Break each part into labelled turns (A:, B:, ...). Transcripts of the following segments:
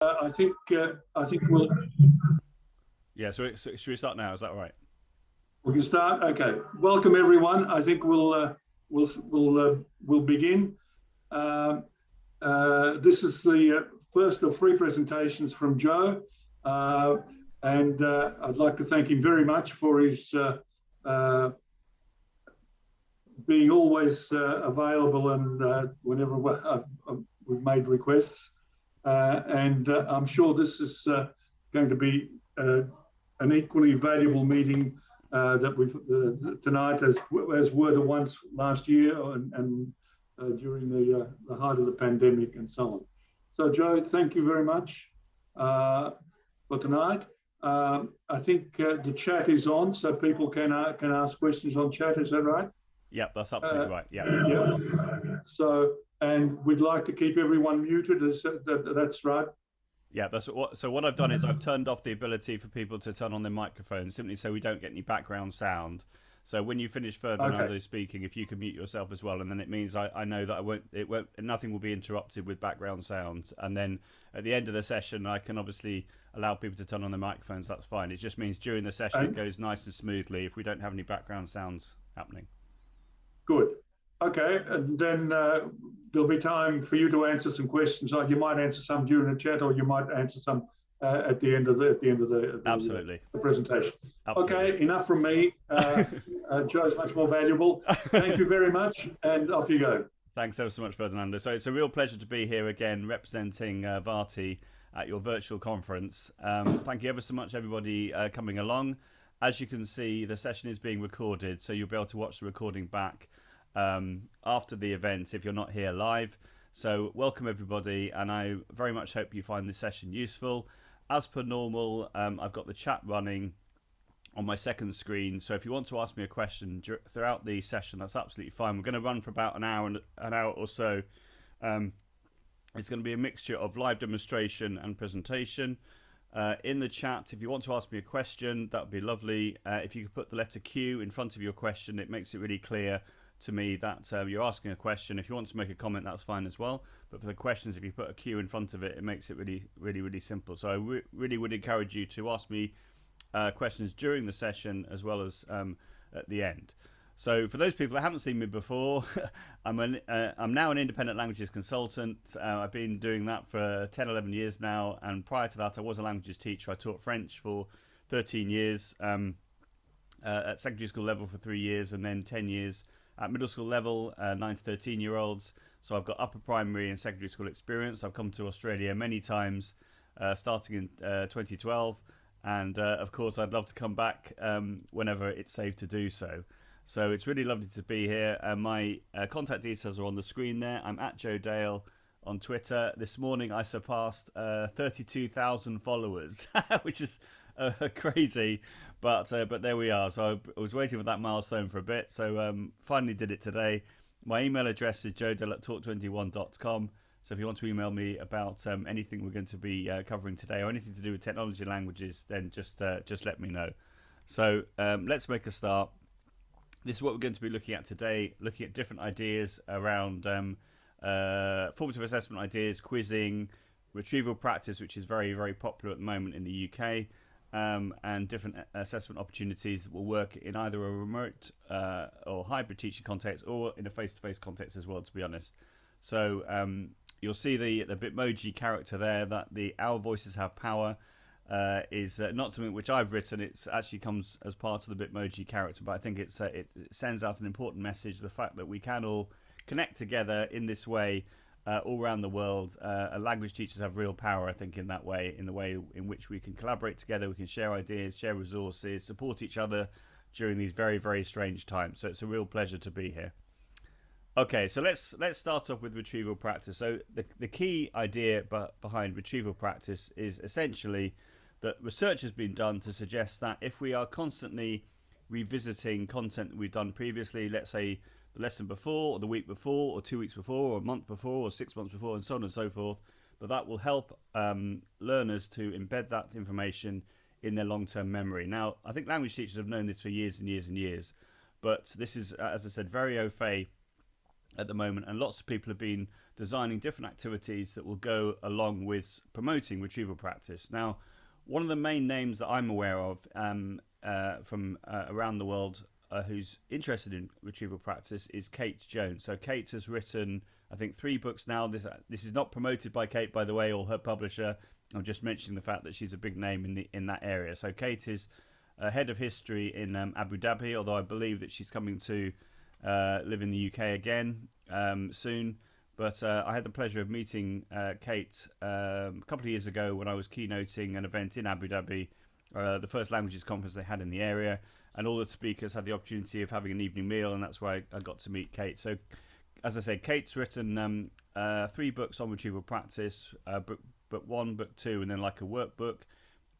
A: I think we'll.
B: Yeah. So should we start now? Is that all right?
A: We can start. Okay. Welcome everyone. I think we'll begin. Um, this is the first of three presentations from Joe, and I'd like to thank him very much for his uh, being always available and whenever we've made requests. And I'm sure this is going to be an equally valuable meeting that we've tonight as were the ones last year and during the height of the pandemic and so on. So Joe, thank you very much for tonight. I think the chat is on, so people can ask questions on chat. Is that right?
B: Yeah, that's absolutely right. Yeah.
A: Yeah. So, and we'd like to keep everyone muted. That's right.
B: Yeah, so what I've done is I've turned off the ability for people to turn on their microphone simply so we don't get any background sound. So when you finish Ferdinando
A: Okay.
B: speaking, if you can mute yourself as well, and then it means I know that nothing will be interrupted with background sounds. And then at the end of the session, I can obviously allow people to turn on their microphones. That's fine. It just means during the session it
A: And
B: goes nice and smoothly if we don't have any background sounds happening.
A: good. Okay. And then there'll be time for you to answer some questions. Like you might answer some during the chat, or you might answer some at the end of
B: Absolutely.
A: the presentation.
B: Absolutely.
A: Okay. Enough from me. Joe's much more valuable. Thank you very much, and off you go.
B: Thanks ever so much, Ferdinando. So it's a real pleasure to be here again representing Varti at your virtual conference. Thank you ever so much, everybody coming along. As you can see, the session is being recorded, so you'll be able to watch the recording back after the event if you're not here live. So welcome, everybody, and I very much hope you find this session useful. As per normal, I've got the chat running on my second screen, so if you want to ask me a question throughout the session, that's absolutely fine. We're going to run for about an hour or so. It's going to be a mixture of live demonstration and presentation. In the chat, if you want to ask me a question, that would be lovely. If you could put the letter Q in front of your question, it makes it really clear to me that you're asking a question. If you want to make a comment, that's fine as well. But for the questions, if you put a Q in front of it, it makes it really simple. So I really would encourage you to ask me questions during the session as well as at the end. So for those people that haven't seen me before, I'm now an independent languages consultant. I've been doing that for 10, 11 years now. And prior to that, I was a languages teacher. I taught French for 13 years, at secondary school level for 3 years, and then 10 years at middle school level, 9 to 13-year-olds. So I've got upper primary and secondary school experience. I've come to Australia many times, starting in 2012. And of course, I'd love to come back whenever it's safe to do so. So it's really lovely to be here. My contact details are on the screen there. I'm at Joe Dale on Twitter. This morning I surpassed 32,000 followers, which is crazy, but there we are. So I was waiting for that milestone for a bit. So finally did it today. My email address is joedale@talk21.com. So if you want to email me about anything we're going to be covering today or anything to do with technology and languages, then just let me know. So let's make a start. This is what we're going to be looking at today, looking at different ideas around formative assessment ideas, quizzing, retrieval practice, which is very popular at the moment in the UK, and different assessment opportunities that will work in either a remote or hybrid teaching context or in a face-to-face context as well, to be honest. So you'll see the Bitmoji character there, that the Our Voices Have Power is not something which I've written. It actually comes as part of the Bitmoji character, but I think it sends out an important message, the fact that we can all connect together in this way all around the world. Language teachers have real power, I think, in that way, in the way in which we can collaborate together, we can share ideas, share resources, support each other during these very strange times. So it's a real pleasure to be here. Okay, so let's start off with retrieval practice. So the key idea behind retrieval practice is essentially that research has been done to suggest that if we are constantly revisiting content that we've done previously, let's say the lesson before, or the week before, or 2 weeks before, or a month before, or 6 months before, and so on and so forth, that will help learners to embed that information in their long-term memory. Now, I think language teachers have known this for years and years and years, but this is, as I said, very au fait at the moment, and lots of people have been designing different activities that will go along with promoting retrieval practice. Now, one of the main names that I'm aware of from around the world who's interested in retrieval practice is Kate Jones. So Kate has written, I think, 3 books now. This is not promoted by Kate, by the way, or her publisher. I'm just mentioning the fact that she's a big name in that area. So Kate is head of history in Abu Dhabi, although I believe that she's coming to live in the UK again soon. But I had the pleasure of meeting Kate a couple of years ago when I was keynoting an event in Abu Dhabi, the first languages conference they had in the area, and all the speakers had the opportunity of having an evening meal, and that's where I got to meet Kate. So, as I said, Kate's written 3 books on retrieval practice, book 1, book 2, and then like a workbook.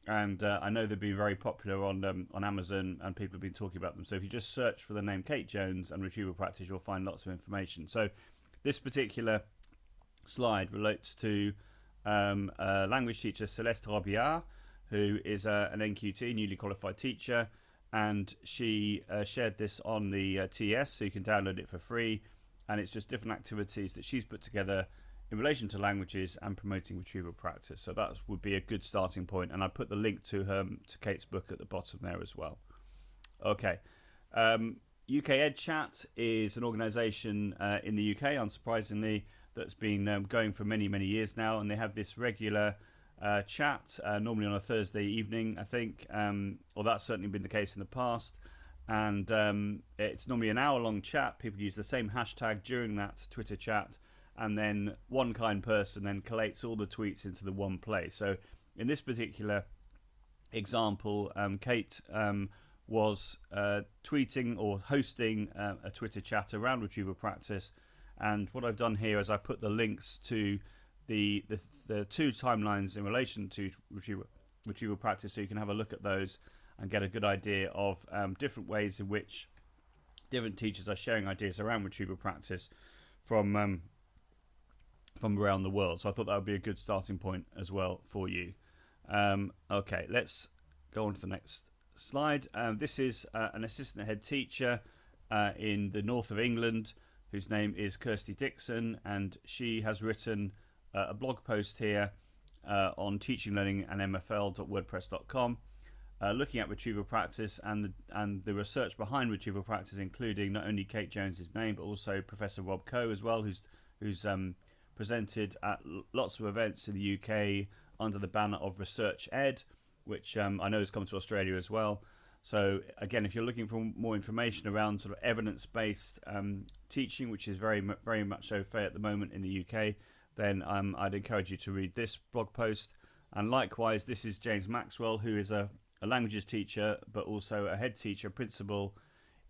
B: And I know they've been very popular on Amazon, and people have been talking about them. So if you just search for the name Kate Jones and retrieval practice, you'll find lots of information. So this particular slide relates to a language teacher, Celeste Robillard, who is an NQT, newly qualified teacher, and she shared this on the TS, so you can download it for free. And it's just different activities that she's put together in relation to languages and promoting retrieval practice. So that would be a good starting point, and I put the link to Kate's book at the bottom there as well. Okay, UK EdChat is an organisation in the UK, unsurprisingly, that's been going for many years now, and they have this regular chat, normally on a Thursday evening, I think, or that's certainly been the case in the past. And it's normally an hour-long chat. People use the same hashtag during that Twitter chat, and then one kind person then collates all the tweets into the one place. So in this particular example, Kate was tweeting or hosting a Twitter chat around retrieval practice, and what I've done here is I put the links to the 2 timelines in relation to retrieval practice, so you can have a look at those and get a good idea of different ways in which different teachers are sharing ideas around retrieval practice from around the world. So I thought that would be a good starting point as well for you. Okay, let's go on to the next slide. This is an assistant head teacher in the north of England, whose name is Kirsty Dixon, and she has written a blog post here on teaching, learning and mfl.wordpress.com, looking at retrieval practice and the research behind retrieval practice, including not only Kate Jones's name but also Professor Rob Coe as well, who's presented at lots of events in the UK under the banner of Research Ed, which I know has come to Australia as well. So again, if you're looking for more information around sort of evidence-based teaching, which is very much so fair at the moment in the UK, then I'd encourage you to read this blog post. And likewise, this is James Maxwell, who is a languages teacher, but also a head teacher, principal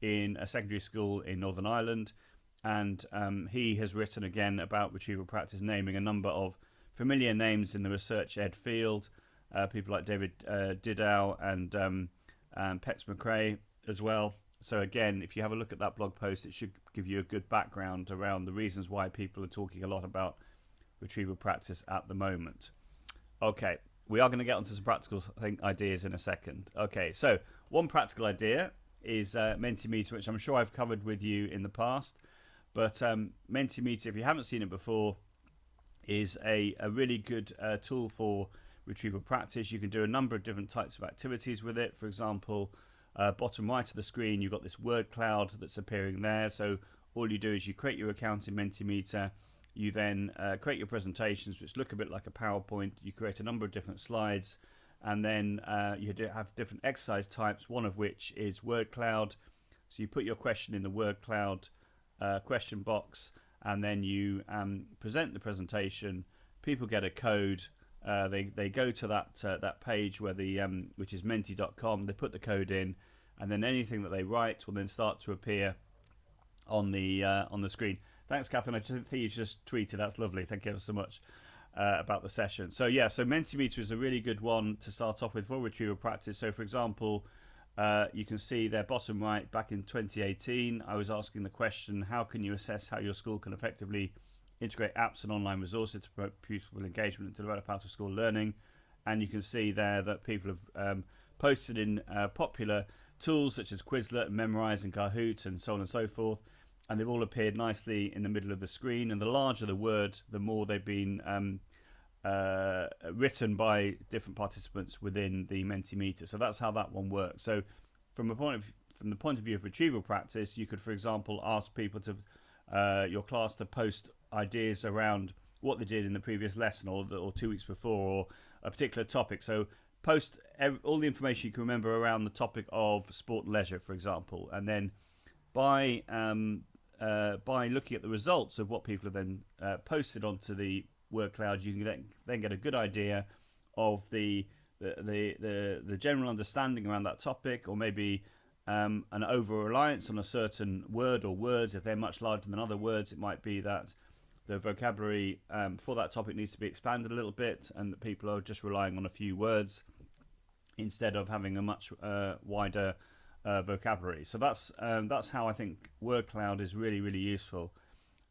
B: in a secondary school in Northern Ireland. And he has written again about retrieval practice, naming a number of familiar names in the research ed field, people like David Didow and Pex McRae as well. So again, if you have a look at that blog post, it should give you a good background around the reasons why people are talking a lot about retrieval practice at the moment. Okay, we are going to get onto some practical ideas in a second. Okay, so one practical idea is Mentee Meter, which I'm sure I've covered with you in the past. But Mentee Meter, if you haven't seen it before, is a really good tool for retrieval practice. You can do a number of different types of activities with it. For example, bottom right of the screen, you've got this word cloud that's appearing there. So all you do is you create your account in Mentee Meter. You then create your presentations, which look a bit like a PowerPoint. You create a number of different slides, and then you have different exercise types, one of which is word cloud. So you put your question in the word cloud question box, and then you present the presentation. People get a code. They go to that page where which is mentee.com. They put the code in, and then anything that they write will then start to appear on the screen. Thanks, Catherine. I just think you just tweeted. That's lovely. Thank you ever so much about the session. So yeah, so Mentee Meter is a really good one to start off with for retrieval practice. So for example, you can see there bottom right, back in 2018, I was asking the question, how can you assess how your school can effectively integrate apps and online resources to promote pupil engagement and to develop out of school learning? And you can see there that people have posted in popular tools such as Quizlet and Memrise and Kahoot and so on and so forth. and they've all appeared nicely in the middle of the screen. And the larger the word, the more they've been written by different participants within the Mentee Meter. So that's how that one works. So from the point of view of retrieval practice, you could, for example, ask people to your class to post ideas around what they did in the previous lesson or 2 weeks before, or a particular topic. So post all the information you can remember around the topic of sport and leisure, for example, and then by looking at the results of what people have then posted onto the word cloud, you can then get a good idea of the general understanding around that topic, or maybe an over-reliance on a certain word or words. If they're much larger than other words, it might be that the vocabulary for that topic needs to be expanded a little bit, and that people are just relying on a few words instead of having a much wider vocabulary. So that's how I think word cloud is really, really useful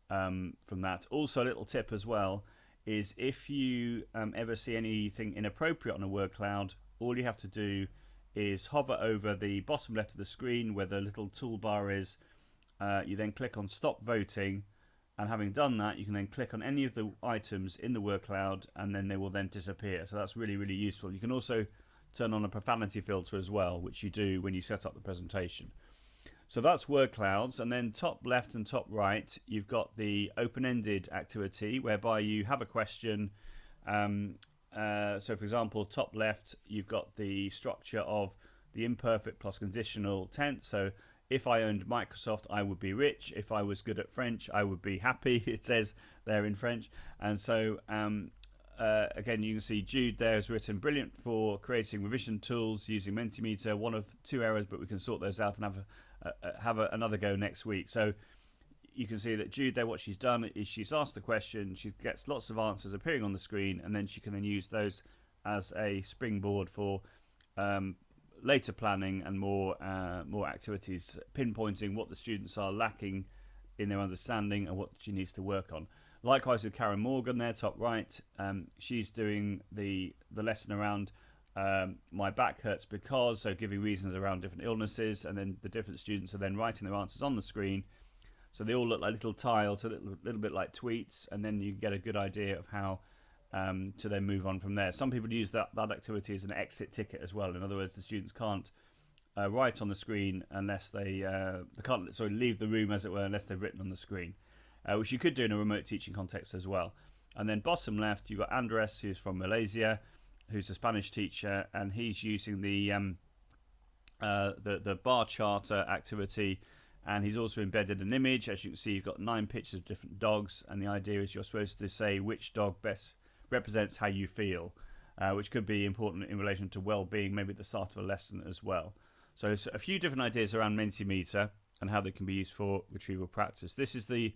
B: from that. Also, a little tip as well is if you ever see anything inappropriate on a word cloud, all you have to do is hover over the bottom left of the screen where the little toolbar is. You then click on stop voting, and having done that, you can then click on any of the items in the word cloud, and then they will then disappear. So that's really, really useful. You can also turn on a profanity filter as well, which you do when you set up the presentation. So that's word clouds. And then top left and top right, you've got the open-ended activity whereby you have a question. So for example, top left, you've got the structure of the imperfect plus conditional tense. So if I owned Microsoft, I would be rich. If I was good at French, I would be happy. It says there in French. And so again, you can see Jude there has written, brilliant for creating revision tools using Mentee Meter. 1 of 2 errors, but we can sort those out and have another go next week. So you can see that Jude there, what she's done is she's asked the question, she gets lots of answers appearing on the screen, and then she can then use those as a springboard for later planning and more activities, pinpointing what the students are lacking in their understanding and what she needs to work on. Likewise with Karen Morgan there, top right, she's doing the lesson around my back hurts because, so giving reasons around different illnesses, and then the different students are then writing their answers on the screen. So they all look like little tiles, a little bit like tweets, and then you get a good idea of how to then move on from there. Some people use that activity as an exit ticket as well. In other words, the students can't write on the screen unless they can't leave the room, as it were, unless they've written on the screen, which you could do in a remote teaching context as well. And then bottom left, you've got Andres, who's from Malaysia, who's a Spanish teacher, and he's using the bar chart activity, and he's also embedded an image. As you can see, you've got 9 pictures of different dogs, and the idea is you're supposed to say which dog best represents how you feel, which could be important in relation to well-being, maybe at the start of a lesson as well. So a few different ideas around Mentee Meter and how they can be used for retrieval practice. This is the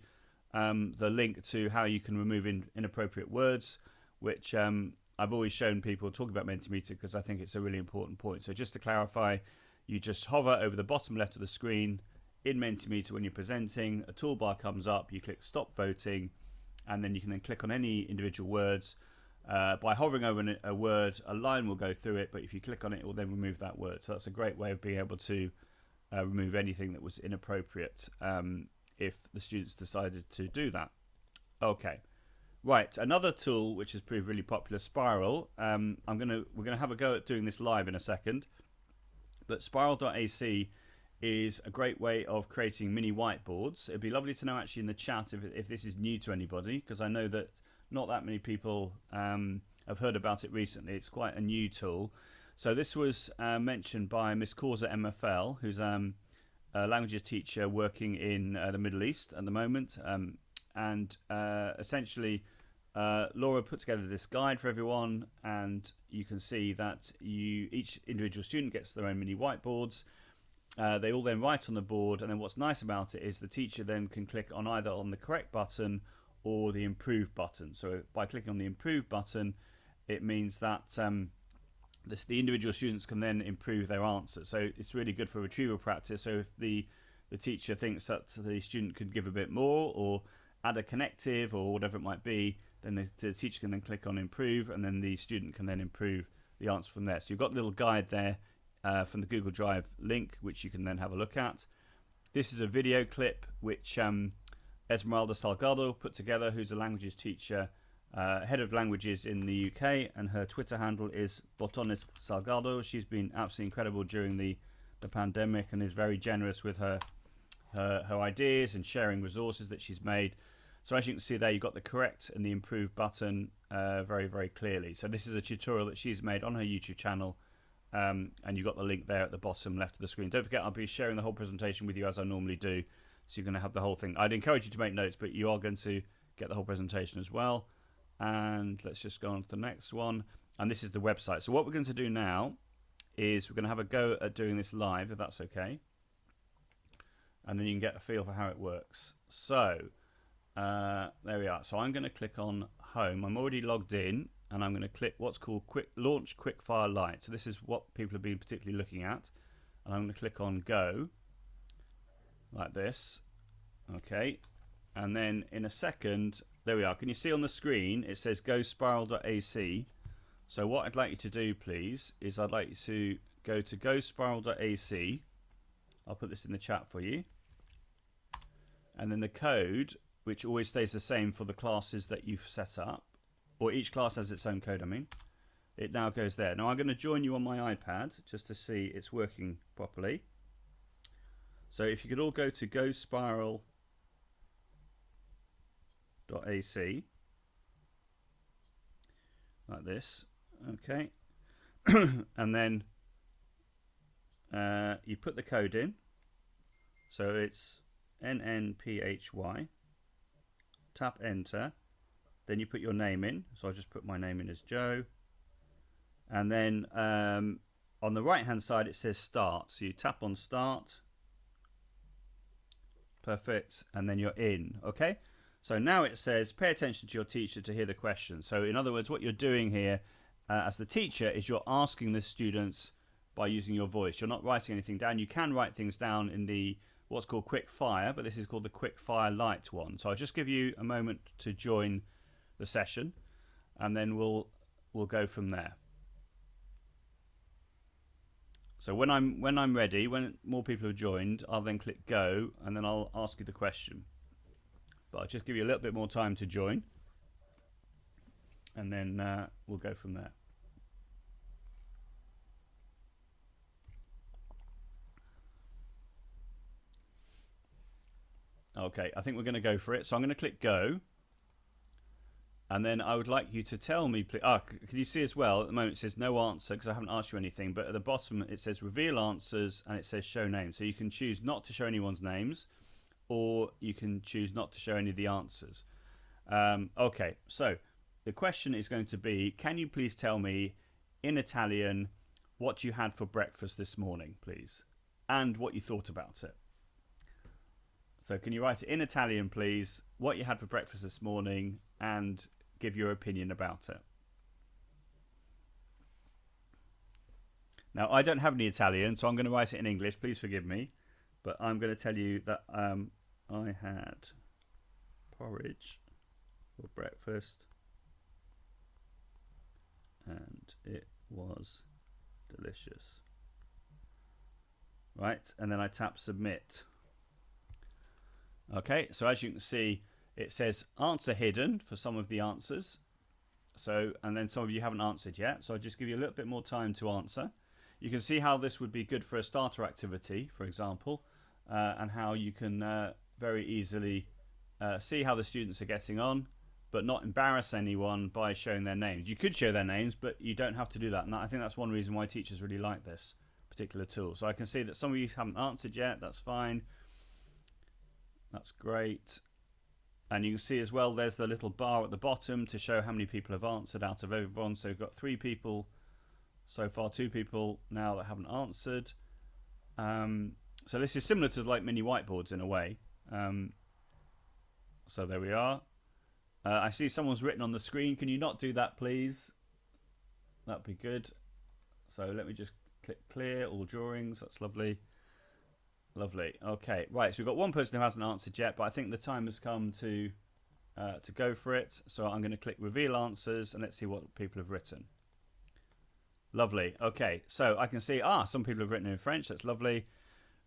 B: link to how you can remove inappropriate words, which I've always shown people talking about Mentee Meter because I think it's a really important point. So just to clarify, you just hover over the bottom left of the screen in Mentee Meter when you're presenting, a toolbar comes up, you click stop voting, and then you can then click on any individual words. By hovering over a word, a line will go through it, but if you click on it, it will then remove that word. So that's a great way of being able to remove anything that was inappropriate if the students decided to do that. Okay, right, another tool which has proved really popular, Spiral. We're gonna have a go at doing this live in a second, but Spiral.ac is a great way of creating mini whiteboards. It'd be lovely to know actually in the chat if this is new to anybody, because I know that not that many people have heard about it recently. It's quite a new tool. So this was mentioned by Miss Causa MFL, who's a languages teacher working in the Middle East at the moment. And essentially, Laura put together this guide for everyone, and you can see that each individual student gets their own mini whiteboards. They all then write on the board, and then what's nice about it is the teacher then can click on either on the correct button or the improve button. So by clicking on the improve button, it means that the individual students can then improve their answers. So it's really good for retrieval practice. So if the teacher thinks that the student could give a bit more or add a connective or whatever it might be, then the teacher can then click on improve, and then the student can then improve the answer from there. So you've got a little guide there from the Google Drive link, which you can then have a look at. This is a video clip which Esmeralda Salgado put together, who's a languages teacher, head of languages in the UK, and her Twitter handle is Botones Salgado. She's been absolutely incredible during the pandemic and is very generous with her ideas and sharing resources that she's made. So as you can see there, you've got the correct and the improved button very, very clearly. So this is a tutorial that she's made on her YouTube channel, and you've got the link there at the bottom left of the screen. Don't forget, I'll be sharing the whole presentation with you as I normally do, so you're going to have the whole thing. I'd encourage you to make notes, but you are going to get the whole presentation as well. And let's just go on to the next one. And this is the website. So what we're going to do now is we're going to have a go at doing this live, if that's okay. And then you can get a feel for how it works. So there we are. So I'm going to click on home. I'm already logged in, and I'm going to click what's called launch quickfire lite. So this is what people have been particularly looking at. And I'm going to click on go like this. Okay. And then in a second, there we are. Can you see on the screen it says go spiral.ac? So what I'd like you to do, please, is I'd like you to go to gospiral.ac. I'll put this in the chat for you. And then the code, which always stays the same for the classes that you've set up, or each class has its own code, I mean, it now goes there. Now I'm going to join you on my iPad just to see it's working properly. So if you could all go to gospiral.ac like this, okay. And then you put the code in, so it's NNPHY, tap enter, then you put your name in, so I'll just put my name in as Joe, and then on the right hand side it says start, so you tap on start, perfect, and then you're in. Okay, so now it says pay attention to your teacher to hear the question. So in other words, what you're doing here as the teacher is you're asking the students by using your voice. You're not writing anything down. You can write things down in the what's called quick fire, but this is called the quick fire lite one. So I'll just give you a moment to join the session, and then we'll go from there. So when I'm ready, when more people have joined, I'll then click go, and then I'll ask you the question. But I'll just give you a little bit more time to join, and then we'll go from there. Okay, I think we're going to go for it. So I'm going to click go. And then I would like you to tell me, please. Can you see as well? At the moment it says no answer because I haven't asked you anything. But at the bottom it says reveal answers and it says show names. So you can choose not to show anyone's names, or you can choose not to show any of the answers. Okay, so the question is going to be, can you please tell me in Italian what you had for breakfast this morning, please? And what you thought about it. So can you write it in Italian, please, what you had for breakfast this morning, and give your opinion about it. Now, I don't have any Italian, so I'm going to write it in English. Please forgive me. But I'm going to tell you that I had porridge for breakfast, and it was delicious. Right, and then I tap submit. Okay, so as you can see, it says answer hidden for some of the answers. So, and then some of you haven't answered yet. So I'll just give you a little bit more time to answer. You can see how this would be good for a starter activity, for example, and how you can very easily see how the students are getting on, but not embarrass anyone by showing their names. You could show their names, but you don't have to do that. And I think that's one reason why teachers really like this particular tool. So I can see that some of you haven't answered yet. That's fine. That's great. And you can see as well, there's the little bar at the bottom to show how many people have answered out of everyone. So we've got 3 people so far, 2 people now that haven't answered. So this is similar to like mini whiteboards in a way. So there we are. I see someone's written on the screen. Can you not do that, please? That'd be good. So let me just click clear all drawings. That's lovely. Lovely. Okay, right. So we've got one person who hasn't answered yet, but I think the time has come to go for it. So I'm going to click reveal answers, and let's see what people have written. Lovely. Okay, so I can see some people have written in French. That's lovely.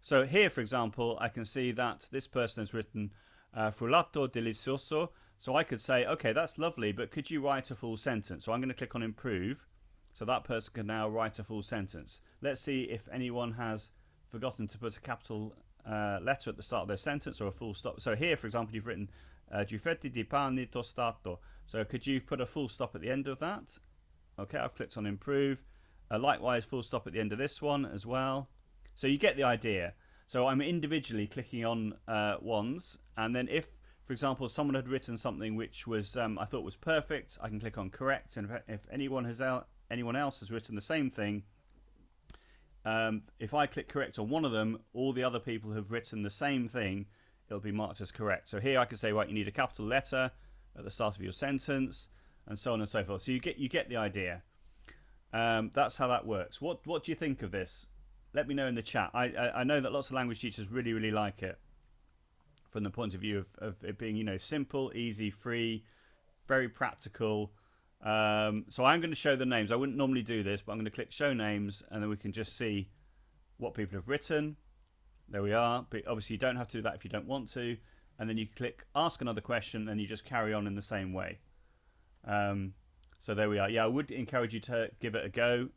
B: So here, for example, I can see that this person has written frullato delicioso. So I could say, okay, that's lovely, but could you write a full sentence? So I'm going to click on improve. So that person can now write a full sentence. Let's see if anyone has forgotten to put a capital letter at the start of their sentence or a full stop. So here, for example, you've written "Difetti di pane tostato." So could you put a full stop at the end of that? Okay, I've clicked on improve. Likewise, full stop at the end of this one as well. So you get the idea. So I'm individually clicking on ones, and then if, for example, someone had written something which was I thought was perfect, I can click on correct, and if anyone else has written the same thing, if I click correct on one of them, all the other people who have written the same thing, it'll be marked as correct. So here I can say, right, you need a capital letter at the start of your sentence, and so on and so forth. So you get the idea. That's how that works. What do you think of this? Let me know in the chat. I know that lots of language teachers really like it, from the point of view of it being, you know, simple, easy, free, very practical. So I'm going to show the names. I wouldn't normally do this, but I'm going to click show names, and then we can just see what people have written. There we are. But obviously you don't have to do that if you don't want to. And then you click ask another question, and you just carry on in the same way. So there we are. Yeah, I would encourage you to give it a go.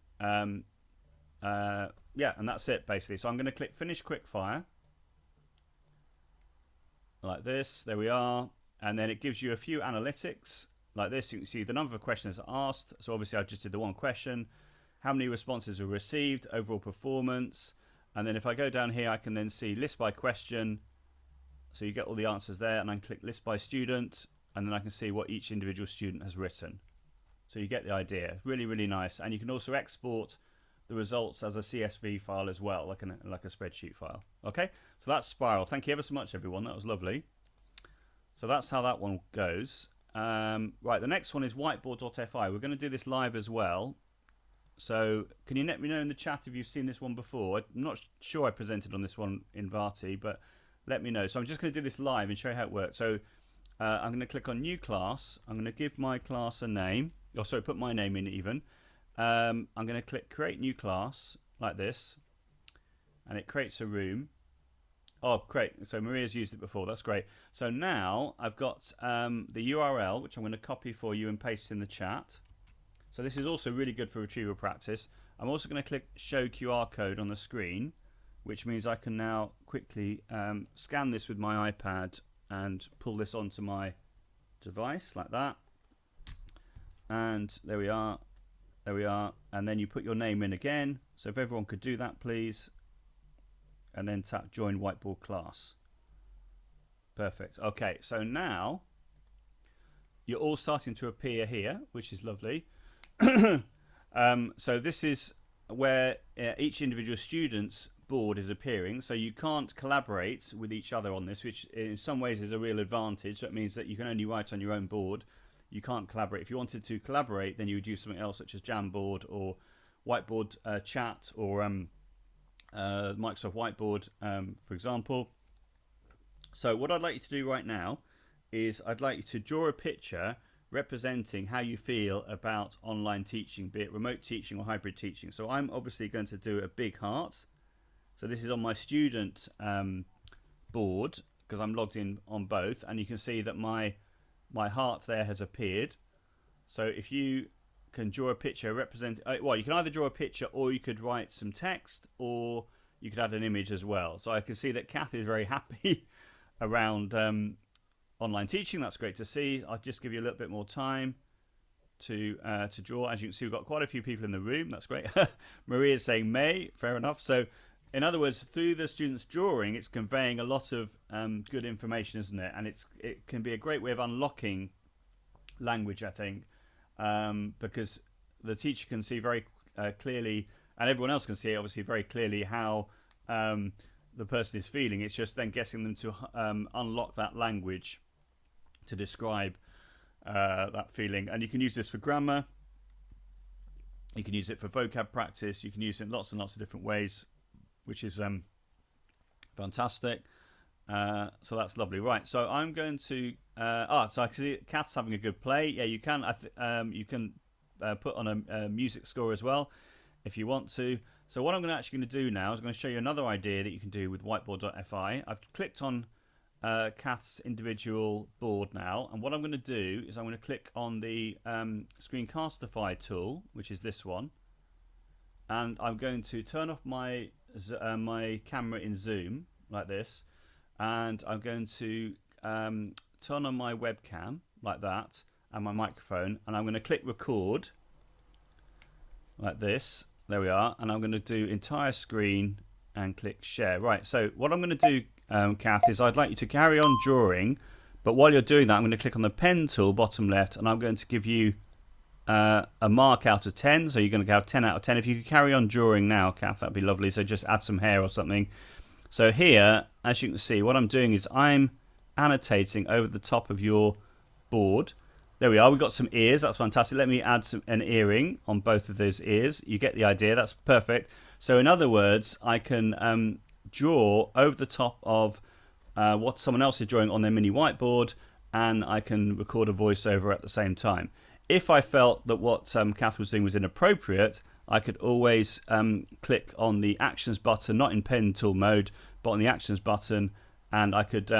B: Yeah, and that's it basically. So I'm going to click finish quickfire. Like this. There we are. And then it gives you a few analytics. Like this, you can see the number of questions asked. So obviously I just did the one question. How many responses were received, overall performance. And then if I go down here, I can then see list by question. So you get all the answers there, and I can click list by student, and then I can see what each individual student has written. So you get the idea. Really nice. And you can also export the results as a CSV file as well, like a spreadsheet file. Okay, so that's Spiral. Thank you ever so much, everyone. That was lovely. So that's how that one goes. Right, the next one is whiteboard.fi. We're going to do this live as well. So can you let me know in the chat if you've seen this one before? I'm not sure I presented on this one in Varti, but let me know. So I'm just going to do this live and show you how it works. So I'm going to click on new class. I'm going to give my class a name. Oh, sorry, put my name in even. I'm going to click create new class like this, and it creates a room. Oh, great. So Maria's used it before. That's great. So now I've got the URL, which I'm going to copy for you and paste in the chat. So this is also really good for retrieval practice. I'm also going to click show QR code on the screen, which means I can now quickly scan this with my iPad and pull this onto my device like that. And there we are. There we are. And then you put your name in again. So if everyone could do that, please. And then tap join whiteboard class. Perfect. Okay, so now you're all starting to appear here, which is lovely. So this is where each individual student's board is appearing. So you can't collaborate with each other on this, which in some ways is a real advantage. That means that you can only write on your own board. You can't collaborate. If you wanted to collaborate, then you would use something else, such as Jamboard or Whiteboard Chat or Microsoft Whiteboard, for example. So what I'd like you to do right now is I'd like you to draw a picture representing how you feel about online teaching, be it remote teaching or hybrid teaching. So I'm obviously going to do a big heart. So this is on my student board because I'm logged in on both, and you can see that my heart there has appeared. So if you can draw a picture represent, well, you can either draw a picture or you could write some text, or you could add an image as well. So I can see that Kath is very happy around online teaching. That's great to see. I'll just give you a little bit more time to draw. As you can see, we've got quite a few people in the room. That's great. Maria's saying May. Fair enough. So in other words, through the students drawing, it's conveying a lot of good information, isn't it? And it can be a great way of unlocking language, I think, because the teacher can see very clearly, and everyone else can see obviously very clearly how the person is feeling. It's just then getting them to unlock that language to describe that feeling. And you can use this for grammar. You can use it for vocab practice. You can use it in lots and lots of different ways, which is fantastic. So that's lovely. Right, so I'm going to so I can see Kath's having a good play. Yeah, you can put on a music score as well if you want to. So what I'm actually going to do now is I'm going to show you another idea that you can do with whiteboard.fi. I've clicked on Kath's individual board now, and what I'm going to do is I'm going to click on the Screencastify tool, which is this one, and I'm going to turn off my camera in Zoom like this, and I'm going to turn on my webcam like that and my microphone, and I'm going to click record like this. There we are, and I'm going to do entire screen and click share. Right, so what I'm going to do, Kath, is I'd like you to carry on drawing, but while you're doing that, I'm going to click on the pen tool, bottom left, and I'm going to give you a mark out of 10. So you're going to have 10 out of 10. If you could carry on drawing now, Kath, that'd be lovely. So just add some hair or something. So here, as you can see, what I'm doing is I'm annotating over the top of your board. There we are. We've got some ears. That's fantastic. Let me add an earring on both of those ears. You get the idea. That's perfect. So in other words, I can draw over the top of what someone else is drawing on their mini whiteboard, and I can record a voiceover at the same time. If I felt that what Kath was doing was inappropriate, I could always click on the Actions button, not in pen tool mode, but on the Actions button, and I could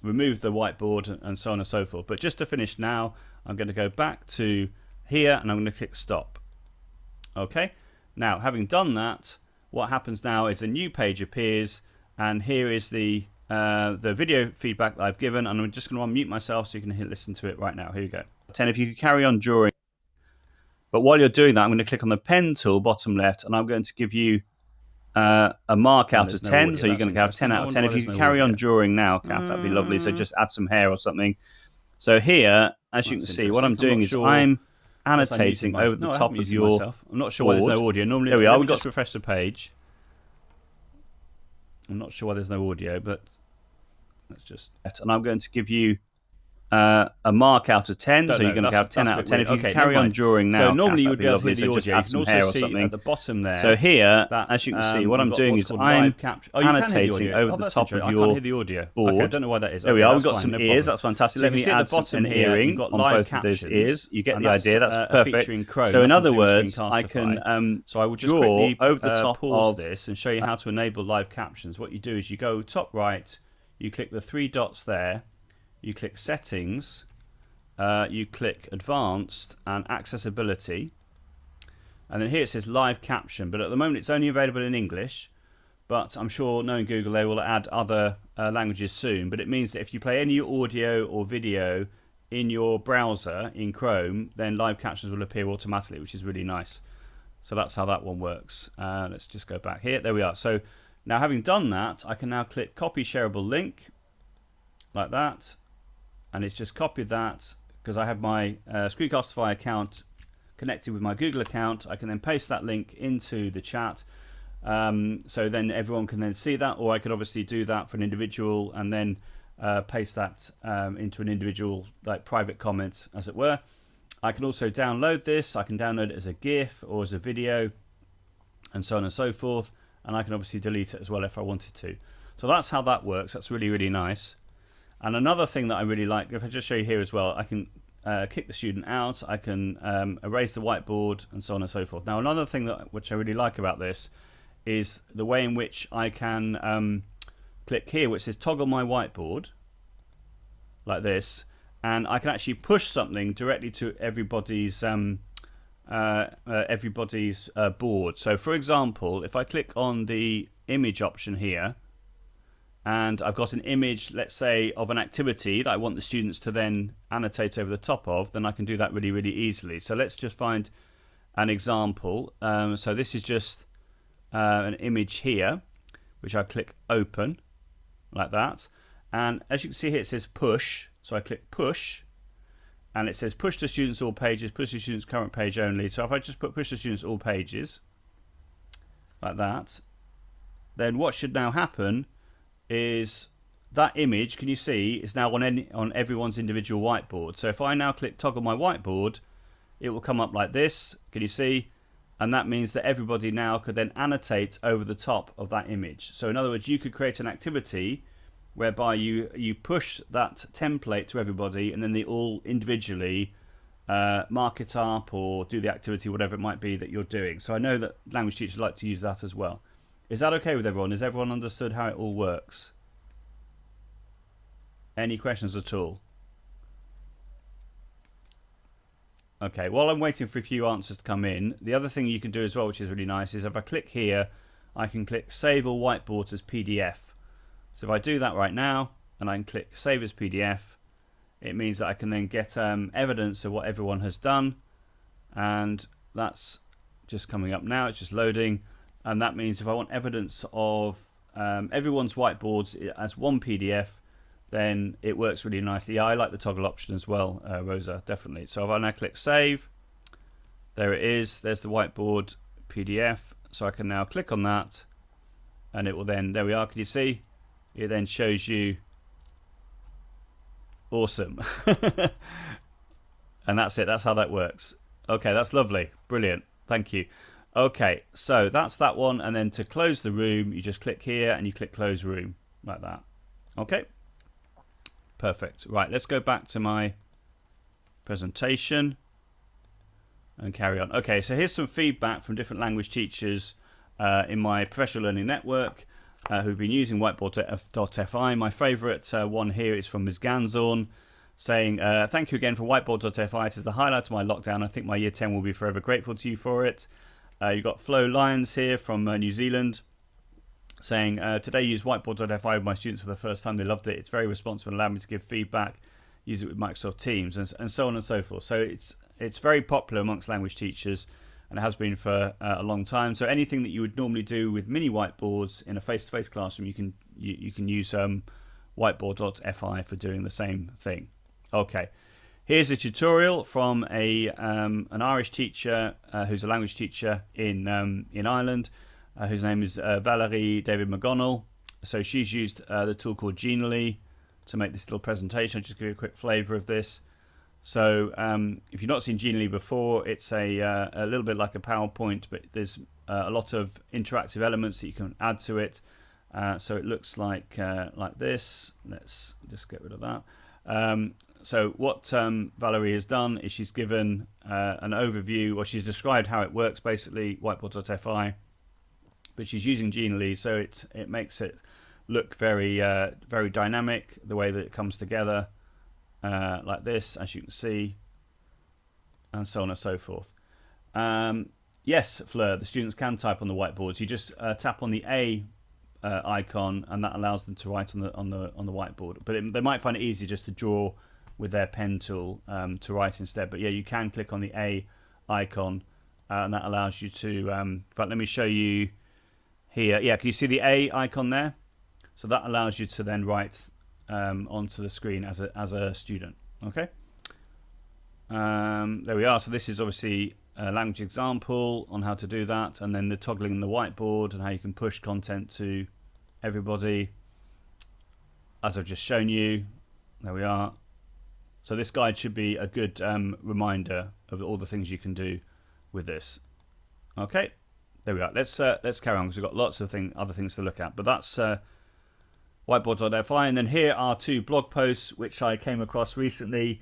B: remove the whiteboard and so on and so forth. But just to finish now, I'm going to go back to here and I'm going to click stop. Okay, now having done that, what happens now is a new page appears, and here is the video feedback that I've given, and I'm just going to unmute myself so you can listen to it right now. Here you go. 10, if you could carry on drawing. But while you're doing that, I'm going to click on the pen tool, bottom left, and I'm going to give you a mark out of 10. So you're going to have 10 out of 10. If you could carry on drawing now, Kath, that'd be lovely. So just add some hair or something. So here, as you can see, what I'm doing is I'm annotating over the top of your board. I'm not sure why there's no audio. Normally, there we are. We've got to refresh the page. I'm not sure why there's no audio, but let's just. And I'm going to give you a mark out of 10, so you're going to have 10 out of 10. If you carry on drawing now, so normally you would be able to hear the audio. You can also see at the bottom there. So here, as you can see, what I'm doing is I'm annotating over the top of your board. I don't know why that is. There we are. We've got some ears. That's fantastic. Let me add an earring on both of those ears. You get the idea. That's perfect. So in other words, I can so I will just draw over the top of this and show you how to enable live captions. What you do is you go top right, you click the three dots there. You click Settings, you click Advanced and Accessibility, and then here it says Live Caption, but at the moment it's only available in English, but I'm sure, knowing Google, they will add other languages soon. But it means that if you play any audio or video in your browser in Chrome, then live captions will appear automatically, which is really nice. So that's how that one works. Let's just go back here. There we are. So now, having done that, I can now click Copy Shareable Link, like that. And it's just copied that because I have my Screencastify account connected with my Google account. I can then paste that link into the chat, so then everyone can then see that, or I could obviously do that for an individual and then paste that into an individual, like, private comment, as it were. I can also download this. I can download it as a GIF or as a video, and so on and so forth. And I can obviously delete it as well if I wanted to. So that's how that works. That's really, really nice. And another thing that I really like, if I just show you here as well, I can kick the student out, I can erase the whiteboard, and so on and so forth. Now, another thing which I really like about this is the way in which I can click here, which says Toggle My Whiteboard, like this, and I can actually push something directly to everybody's board. So, for example, if I click on the image option here, and I've got an image, let's say, of an activity that I want the students to then annotate over the top of, then I can do that really, really easily. So let's just find an example. So this is just an image here, which I click open, like that. And as you can see here, it says push. So I click push, and it says push to students all pages, push to students current page only. So if I just put push to students all pages, like that, then what should now happen is that image, can you see, is now on everyone's individual whiteboard. So if I now click Toggle My Whiteboard, it will come up like this, can you see? And that means that everybody now could then annotate over the top of that image. So in other words, you could create an activity whereby you push that template to everybody, and then they all individually mark it up or do the activity, whatever it might be that you're doing. So I know that language teachers like to use that as well. Is that okay with everyone? Has everyone understood how it all works? Any questions at all? Okay, while I'm waiting for a few answers to come in, the other thing you can do as well, which is really nice, is if I click here, I can click Save All Whiteboards as PDF. So if I do that right now, and I can click Save as PDF, it means that I can then get evidence of what everyone has done, and that's just coming up now. It's just loading, and that means if I want evidence of everyone's whiteboards as one PDF, then it works really nicely. Yeah, I like the toggle option as well, Rosa, definitely. So if I now click Save, there it is. There's the whiteboard PDF. So I can now click on that, and it will then, there we are, can you see? It then shows you. Awesome. And that's it. That's how that works. Okay, that's lovely. Brilliant. Thank you. Okay, so that's that one. And then to close the room, you just click here and you click Close Room like that. Okay. Perfect. Right, let's go back to my presentation and carry on. Okay, so here's some feedback from different language teachers in my professional learning network who've been using whiteboard.fi. My favourite one here is from Ms. Ganzorn saying, thank you again for whiteboard.fi. It is the highlight of my lockdown. I think my year 10 will be forever grateful to you for it. You've got Flo Lyons here from New Zealand saying, today I used whiteboard.fi with my students for the first time. They loved it. It's very responsive and allowed me to give feedback, use it with Microsoft Teams, and so on and so forth. So it's very popular amongst language teachers, and it has been for a long time. So anything that you would normally do with mini whiteboards in a face-to-face classroom, you can use whiteboard.fi for doing the same thing. Okay, here's a tutorial from an Irish teacher who's a language teacher in Ireland, whose name is Valerie David McGonnell. So she's used the tool called Genially to make this little presentation. I'll just give you a quick flavour of this. So if you've not seen Genially before, it's a little bit like a PowerPoint, but there's a lot of interactive elements that you can add to it. So it looks like this. Let's just get rid of that. So what Valerie has done is she's given an overview, or she's described how it works, basically, whiteboard.fi, but she's using Genially, so it makes it look very very dynamic, the way that it comes together. Like this, as you can see, and so on and so forth. Yes, Fleur, the students can type on the whiteboards. You just tap on the A icon, and that allows them to write on the whiteboard. But they might find it easier just to draw with their pen tool to write instead. But yeah, you can click on the A icon, and that allows you to. In fact, let me show you here. Yeah, can you see the A icon there? So that allows you to then write onto the screen as a student. Okay, there we are. So this is obviously a language example on how to do that, and then the toggling the whiteboard and how you can push content to everybody, as I've just shown you. There we are. So this guide should be a good reminder of all the things you can do with this. Okay, there we are. Let's carry on, because we've got lots of other things to look at, but that's whiteboard.fi. And then here are two blog posts which I came across recently,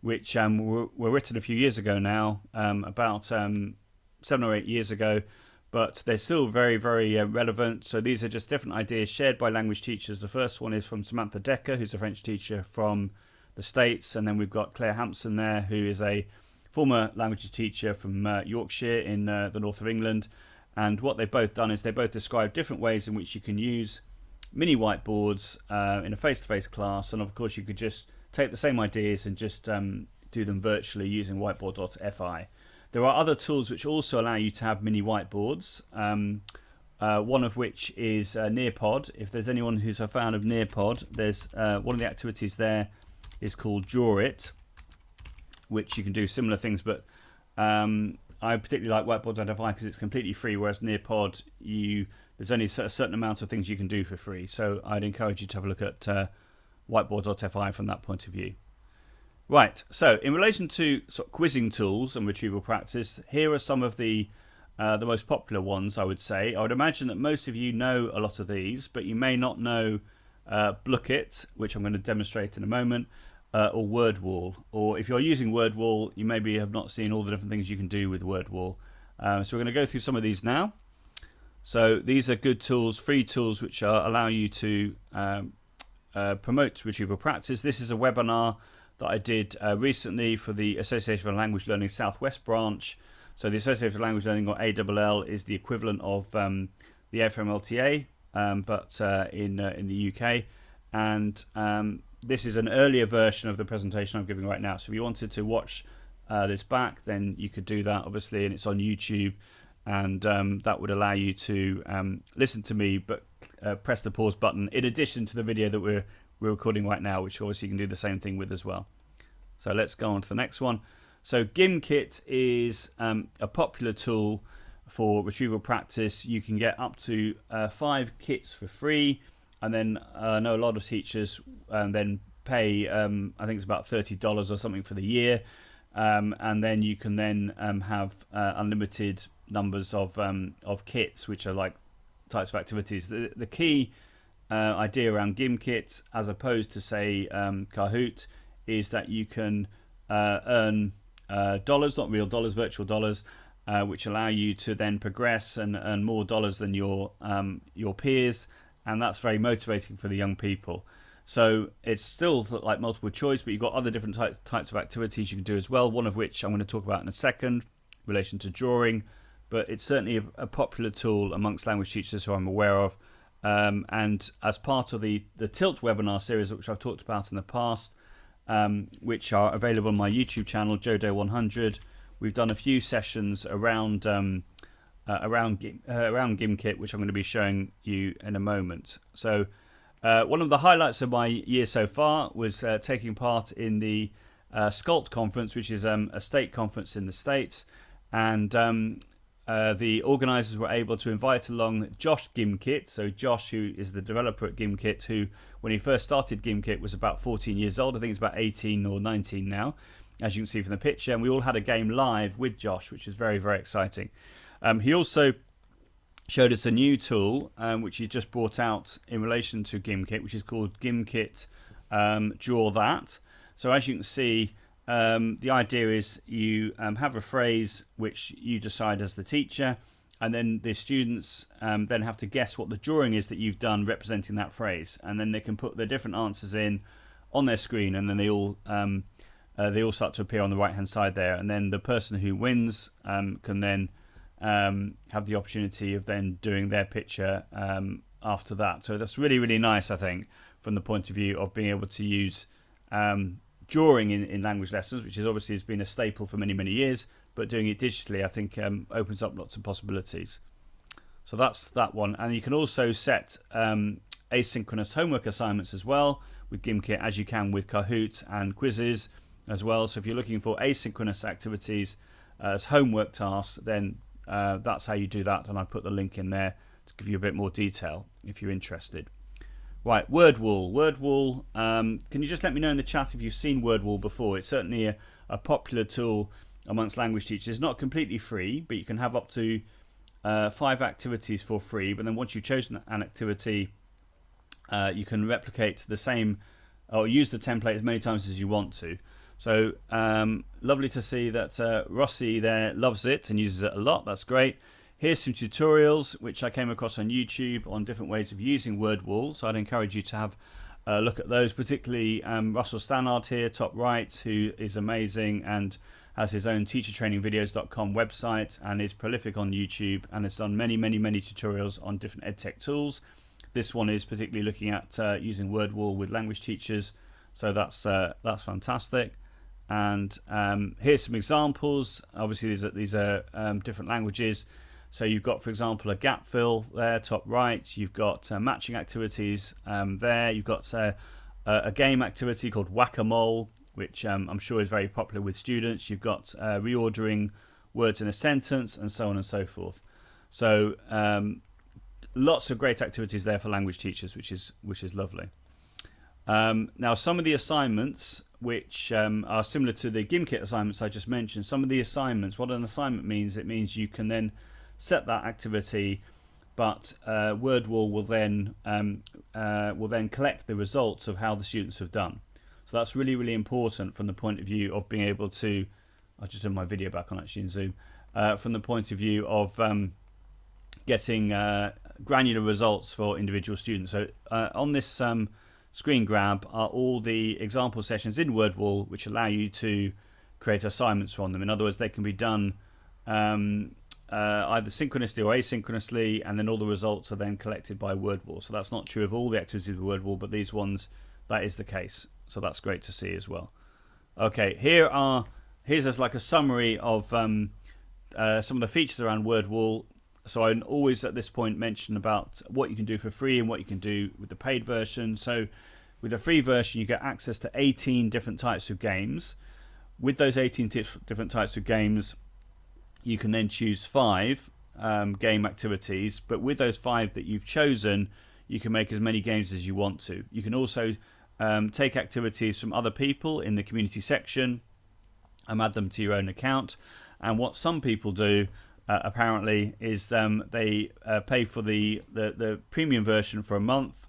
B: which were written a few years ago now, about 7 or 8 years ago, but they're still very, very relevant. So these are just different ideas shared by language teachers. The first one is from Samantha Decker, who's a French teacher from the States, and then we've got Claire Hampson there, who is a former language teacher from Yorkshire in the north of England. And what they've both done is they both describe different ways in which you can use mini whiteboards in a face-to-face class, and of course you could just take the same ideas and just do them virtually using whiteboard.fi. There are other tools which also allow you to have mini whiteboards, one of which is Nearpod. If there's anyone who's a fan of Nearpod, there's one of the activities there is called Draw It, which you can do similar things, but I particularly like whiteboard.fi because it's completely free, whereas Nearpod, there's only a certain amount of things you can do for free. So I'd encourage you to have a look at whiteboard.fi from that point of view. Right, so in relation to sort of quizzing tools and retrieval practice, here are some of the most popular ones, I would say. I would imagine that most of you know a lot of these, but you may not know Blookit, which I'm going to demonstrate in a moment. or word wall. Or if you're using word wall, you maybe have not seen all the different things you can do with word wall. So we're going to go through some of these now. So these are good tools, free tools, which allow you to promote retrieval practice. This is a webinar that I did recently for the Association for Language Learning Southwest branch. So the Association for Language Learning, or ALL, is the equivalent of the AFMLTA, but in the UK. And this is an earlier version of the presentation I'm giving right now. So if you wanted to watch this back, then you could do that, obviously, and it's on YouTube. And that would allow you to listen to me, but press the pause button in addition to the video that we're recording right now, which obviously you can do the same thing with as well. So let's go on to the next one. So GimKit is a popular tool for retrieval practice. You can get up to 5 kits for free, and then I know a lot of teachers then pay, I think it's about $30 or something for the year, and then you can then have unlimited numbers of kits, which are like types of activities. The key idea around GimKit, as opposed to say Kahoot, is that you can earn dollars, not real dollars, virtual dollars, which allow you to then progress and earn more dollars than your peers, and that's very motivating for the young people. So it's still like multiple choice, but you've got other different types of activities you can do as well, one of which I'm going to talk about in a second, in relation to drawing. But it's certainly a popular tool amongst language teachers who I'm aware of. And as part of the Tilt webinar series, which I've talked about in the past, which are available on my YouTube channel, Jodo100, we've done a few sessions around GimKit, which I'm going to be showing you in a moment. So one of the highlights of my year so far was taking part in the SCALT conference, which is a state conference in the States. And the organisers were able to invite along Josh GimKit. So Josh, who is the developer at GimKit, who when he first started GimKit was about 14 years old. I think he's about 18 or 19 now, as you can see from the picture. And we all had a game live with Josh, which was very, very exciting. He also showed us a new tool, which he just brought out in relation to GimKit, which is called GimKit Draw That. So as you can see, the idea is you have a phrase which you decide as the teacher, and then the students then have to guess what the drawing is that you've done representing that phrase, and then they can put their different answers in on their screen, and then they all start to appear on the right hand side there, and then the person who wins can then have the opportunity of then doing their picture after that. So that's really, really nice, I think, from the point of view of being able to use drawing in language lessons, which is obviously has been a staple for many, many years, but doing it digitally, I think, opens up lots of possibilities. So that's that one. And you can also set asynchronous homework assignments as well with GimKit, as you can with Kahoot and quizzes as well. So if you're looking for asynchronous activities as homework tasks, then that's how you do that. And I put the link in there to give you a bit more detail if you're interested. Right, WordWall. WordWall, can you just let me know in the chat if you've seen WordWall before? It's certainly a popular tool amongst language teachers. It's not completely free, but you can have up to 5 activities for free. But then once you've chosen an activity, you can replicate the same or use the template as many times as you want to. So lovely to see that Rossi there loves it and uses it a lot. That's great. Here's some tutorials which I came across on YouTube on different ways of using WordWall. So I'd encourage you to have a look at those, particularly Russell Stannard here, top right, who is amazing and has his own teachertrainingvideos.com website and is prolific on YouTube and has done many, many, many tutorials on different edtech tools. This one is particularly looking at using WordWall with language teachers. So that's fantastic. And here's some examples. Obviously, these are different languages. So you've got, for example, a gap fill there, top right. You've got matching activities there. You've got a game activity called Whack-A-Mole, which I'm sure is very popular with students. You've got reordering words in a sentence and so on and so forth. So lots of great activities there for language teachers, which is lovely. Now, some of the assignments which are similar to the GimKit assignments I just mentioned, some of the assignments, what an assignment means, it means you can then set that activity, but WordWall will then collect the results of how the students have done. So that's really, really important from the point of view of being able to, I just turned my video back on actually in Zoom, from the point of view of getting granular results for individual students. So on this screen grab are all the example sessions in WordWall which allow you to create assignments from them. In other words, they can be done either synchronously or asynchronously, and then all the results are then collected by WordWall. So that's not true of all the activities of WordWall, but these ones, that is the case. So that's great to see as well. Okay, here's as like a summary of some of the features around WordWall. So I always at this point mention about what you can do for free and what you can do with the paid version. So with the free version, you get access to 18 different types of games. With those 18 different types of games, you can then choose 5 game activities. But with those 5 that you've chosen, you can make as many games as you want to. You can also take activities from other people in the community section and add them to your own account. And what some people do apparently is they pay for the premium version for a month,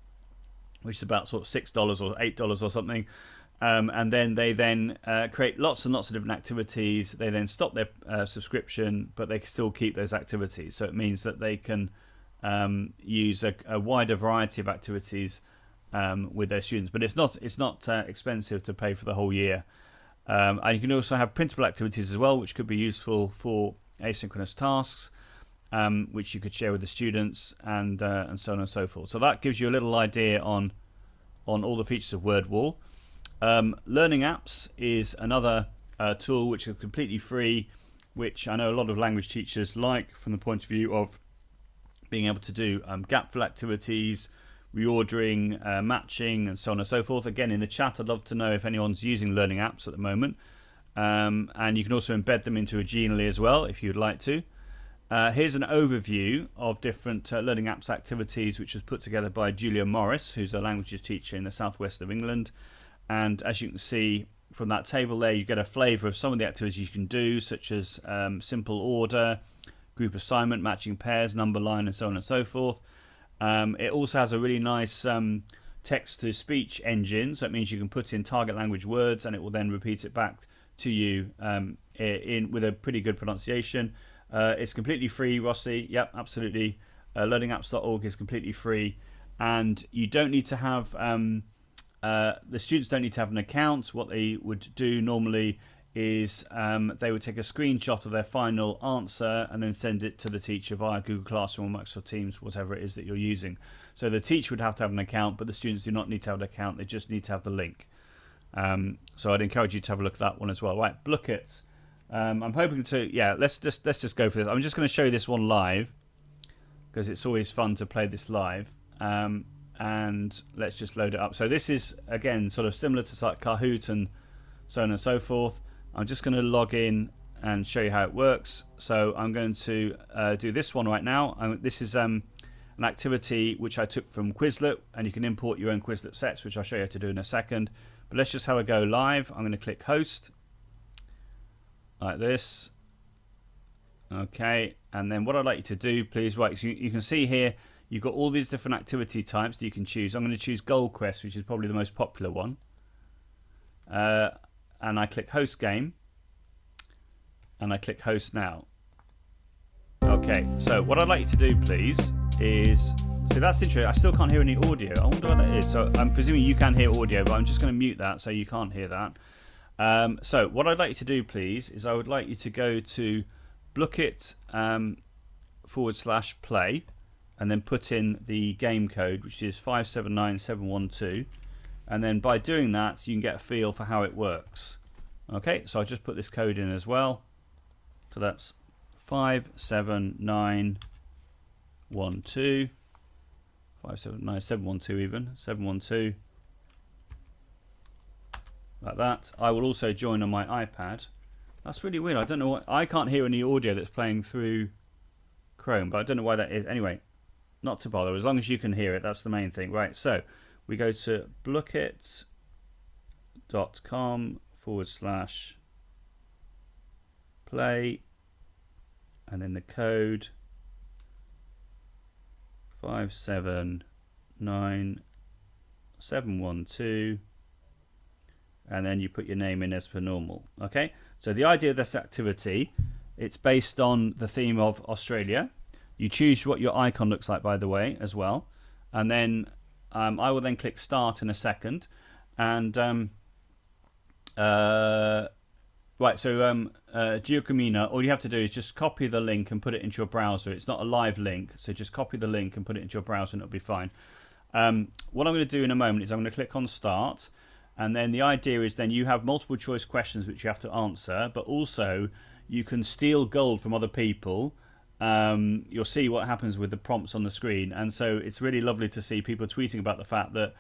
B: which is about sort of $6 or $8 or something, and then they create lots and lots of different activities. They then stop their subscription, but they can still keep those activities. So it means that they can use a wider variety of activities with their students, but it's not expensive to pay for the whole year. And you can also have printable activities as well, which could be useful for asynchronous tasks, which you could share with the students, and so on and so forth. So that gives you a little idea on all the features of WordWall. Learning Apps is another tool which is completely free, which I know a lot of language teachers like from the point of view of being able to do gap fill activities, reordering, matching, and so on and so forth. Again, in the chat, I'd love to know if anyone's using Learning Apps at the moment. And you can also embed them into a Genially as well if you'd like to. Here's an overview of different Learning Apps activities, which was put together by Julia Morris, who's a languages teacher in the southwest of England. And as you can see from that table there, you get a flavour of some of the activities you can do, such as simple order, group assignment, matching pairs, number line, and so on and so forth. It also has a really nice text-to-speech engine, so it means you can put in target language words and it will then repeat it back to you with a pretty good pronunciation. It's completely free, Rossi. Yep, absolutely. Learningapps.org is completely free, and you don't need to have the students don't need to have an account. What they would do normally is they would take a screenshot of their final answer and then send it to the teacher via Google Classroom or Microsoft Teams, whatever it is that you're using. So the teacher would have to have an account, but the students do not need to have an account. They just need to have the link. So I'd encourage you to have a look at that one as well. Right, Blookit. I'm hoping to, let's just go for this. I'm just going to show you this one live because it's always fun to play this live. And let's just load it up. So this is, again, sort of similar to like Kahoot and so on and so forth. I'm just going to log in and show you how it works. So I'm going to do this one right now. This is an activity which I took from Quizlet, and you can import your own Quizlet sets, which I'll show you how to do in a second. But let's just have a go live. I'm going to click host like this. Okay, and then what I'd like you to do, please, right, so you can see here you've got all these different activity types that you can choose. I'm going to choose Gold Quest, which is probably the most popular one. And I click host game, and I click host now. Okay, so what I'd like you to do, please, is, see, that's interesting. I still can't hear any audio. I wonder what that is. So I'm presuming you can hear audio, but I'm just going to mute that so you can't hear that. So what I'd like you to do, please, is I would like you to go to Blookit /play, and then put in the game code, which is 579712. And then by doing that, you can get a feel for how it works. Okay, so I'll just put this code in as well. So that's 579712. 579712 even. 712. Like that. I will also join on my iPad. That's really weird. I don't know I can't hear any audio that's playing through Chrome, but I don't know why that is. Anyway, not to bother. As long as you can hear it, that's the main thing. Right, so we go to blookit.com/play, and then the code 579712, and then you put your name in as per normal. Okay, so the idea of this activity, it's based on the theme of Australia. You choose what your icon looks like, by the way, as well, and then I will then click start in a second. And right, so Giacomina, all you have to do is just copy the link and put it into your browser. It's not a live link, so just copy the link and put it into your browser and it'll be fine. What I'm going to do in a moment is I'm going to click on start, and then the idea is then you have multiple choice questions which you have to answer, but also you can steal gold from other people. You'll see what happens with the prompts on the screen, and so it's really lovely to see people tweeting about the fact that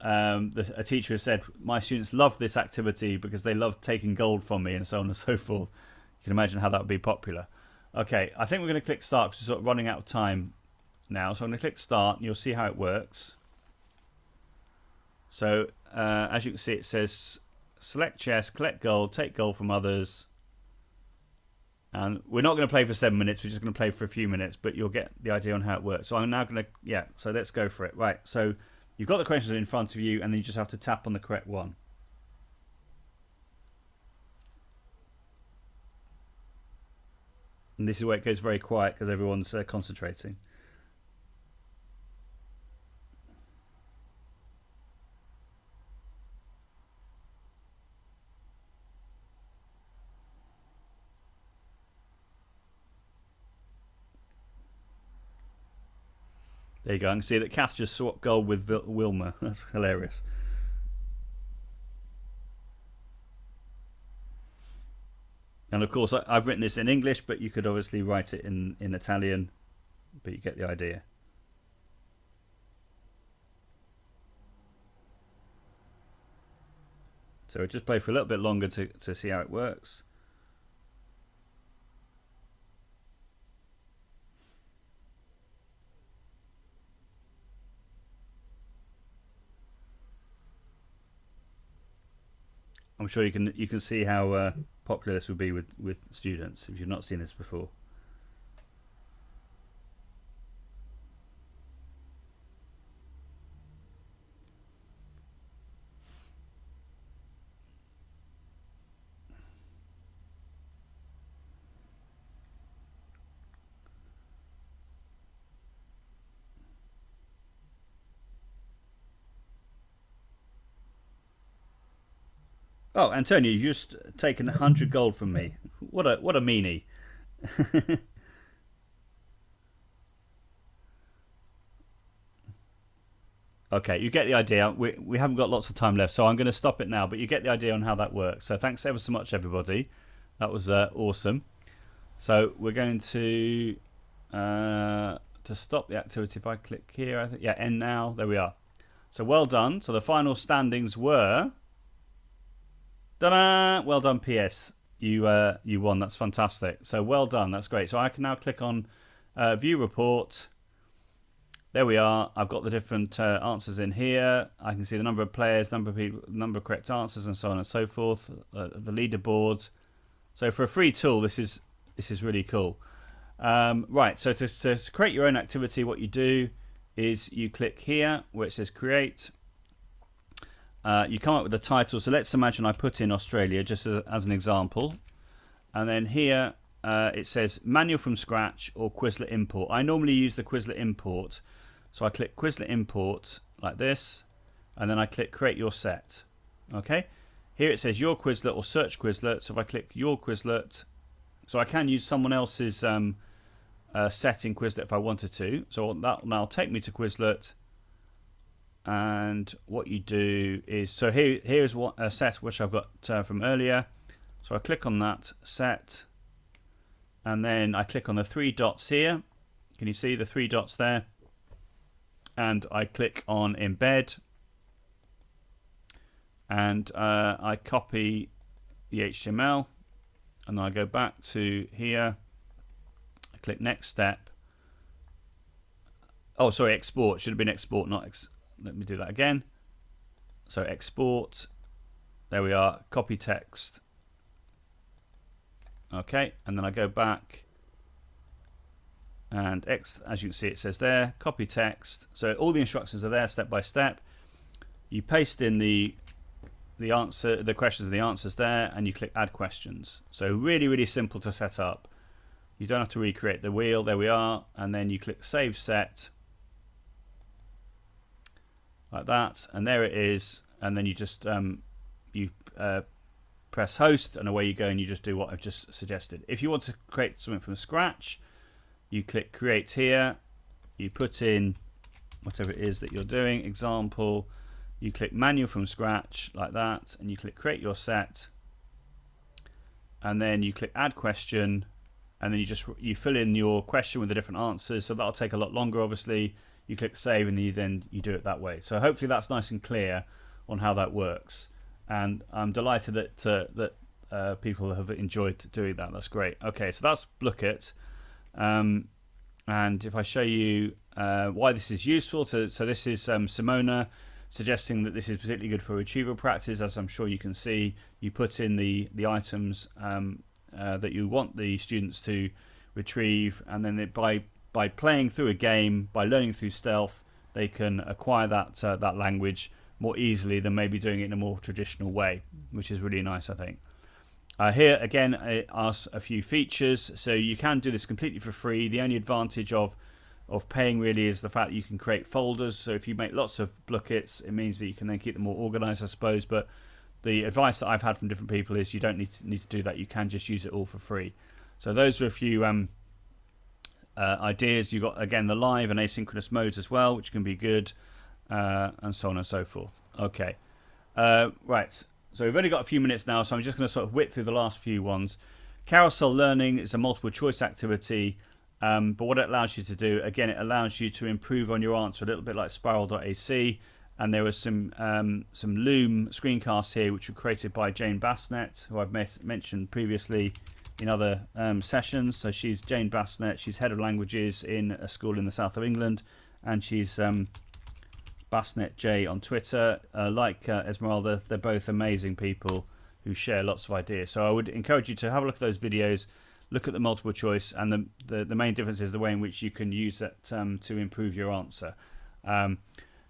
B: a teacher has said, my students love this activity because they love taking gold from me, and so on and so forth. You can imagine how that would be popular. Okay, I think we're going to click start because we're sort of running out of time now. So I'm going to click start and you'll see how it works. So as you can see, it says select chess, collect gold, take gold from others. And we're not going to play for 7 minutes, we're just going to play for a few minutes, but you'll get the idea on how it works. So I'm now going to, yeah, so let's go for it. Right, so you've got the questions in front of you, and then you just have to tap on the correct one. And this is where it goes very quiet because everyone's concentrating. There you go. I can see that Kath just swapped gold with Wilma. That's hilarious. And of course, I've written this in English, but you could obviously write it in Italian, but you get the idea. So we'll just play for a little bit longer to see how it works. I'm sure you can see how popular this will be with students if you've not seen this before. Oh, Antonio, you've just taken 100 gold from me. What a meanie. Okay, you get the idea. We haven't got lots of time left, so I'm going to stop it now, but you get the idea on how that works. So thanks ever so much, everybody. That was awesome. So we're going to stop the activity. If I click here, I think, yeah, end now. There we are. So well done. So the final standings were... Ta-da! Well done, PS. You won. That's fantastic. So well done. That's great. So I can now click on View Report. There we are. I've got the different answers in here. I can see the number of players, number of people, number of correct answers, and so on and so forth. The leaderboards. So for a free tool, this is really cool. Right. So to create your own activity, what you do is you click here where it says Create. You come up with a title. So let's imagine I put in Australia just as an example, and then here it says manual from scratch or Quizlet import. I normally use the Quizlet import, so I click Quizlet import like this, and then I click create your set. Okay, here it says your Quizlet or search Quizlet. So if I click your Quizlet, so I can use someone else's set in Quizlet if I wanted to. So that will now take me to Quizlet. And what you do is, so here's what a set which I've got from earlier. So I click on that set, and then I click on the 3 dots here. Can you see the 3 dots there? And I click on embed, and I copy the HTML, and I go back to here. I click next step. Oh, sorry, export. Should have been export, not let me do that again. So export, there we are, copy text. Okay, and then I go back and as you can see it says there, copy text. So all the instructions are there step by step. You paste in the the questions and the answers there, and you click add questions. So really, really simple to set up. You don't have to recreate the wheel. There we are. And then you click save set like that, and there it is. And then you just press host, and away you go, and you just do what I've just suggested. If you want to create something from scratch, you click create here, you put in whatever it is that you're doing, example, you click manual from scratch like that, and you click create your set, and then you click add question, and then you fill in your question with the different answers. So that'll take a lot longer, obviously. You click save, and then you do it that way. So hopefully that's nice and clear on how that works. And I'm delighted that people have enjoyed doing that. That's great. Okay, so that's Blooket. And if I show you why this is useful, so this is Simona suggesting that this is particularly good for retrieval practice. As I'm sure you can see, you put in the items that you want the students to retrieve, and then by playing through a game, by learning through stealth, they can acquire that language more easily than maybe doing it in a more traditional way, which is really nice, I think. Here again, it asks a few features, so you can do this completely for free. The only advantage of paying really is the fact that you can create folders. So if you make lots of Blookets, it means that you can then keep them more organized, I suppose. But the advice that I've had from different people is you don't need to do that. You can just use it all for free. So those are a few ideas. You've got, again, the live and asynchronous modes as well, which can be good. And so on and so forth. Okay, right. So we've only got a few minutes now, so I'm just going to sort of whip through the last few ones. Carousel learning is a multiple choice activity, but what it allows you to do, again, it allows you to improve on your answer a little bit like Spiral.ac. And there was some Loom screencasts here, which were created by Jane Bassnett, who I've mentioned previously in other sessions. So she's Jane Bassnett. She's head of languages in a school in the south of England, and she's Bassnett J on Twitter. Like Esmeralda, they're both amazing people who share lots of ideas. So I would encourage you to have a look at those videos, look at the multiple choice, and the main difference is the way in which you can use that to improve your answer.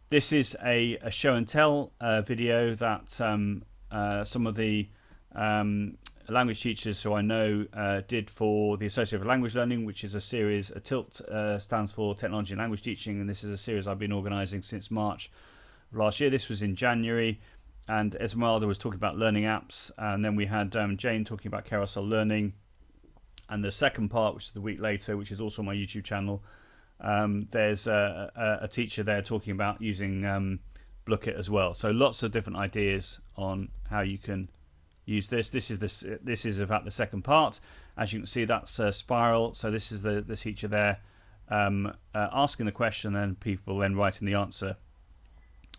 B: This is a show and tell video that some of the language teachers who I know did for the Association for Language Learning, which is a series. TILT stands for Technology and Language Teaching, and this is a series I've been organising since March of last year. This was in January, and Esmeralda was talking about learning apps, and then we had Jane talking about carousel learning, and the second part, which is the week later, which is also on my YouTube channel, there's a teacher there talking about using Blooket as well. So lots of different ideas on how you can use this. This is about the second part. As you can see, that's Spiral. So this is the teacher there asking the question, and people then writing the answer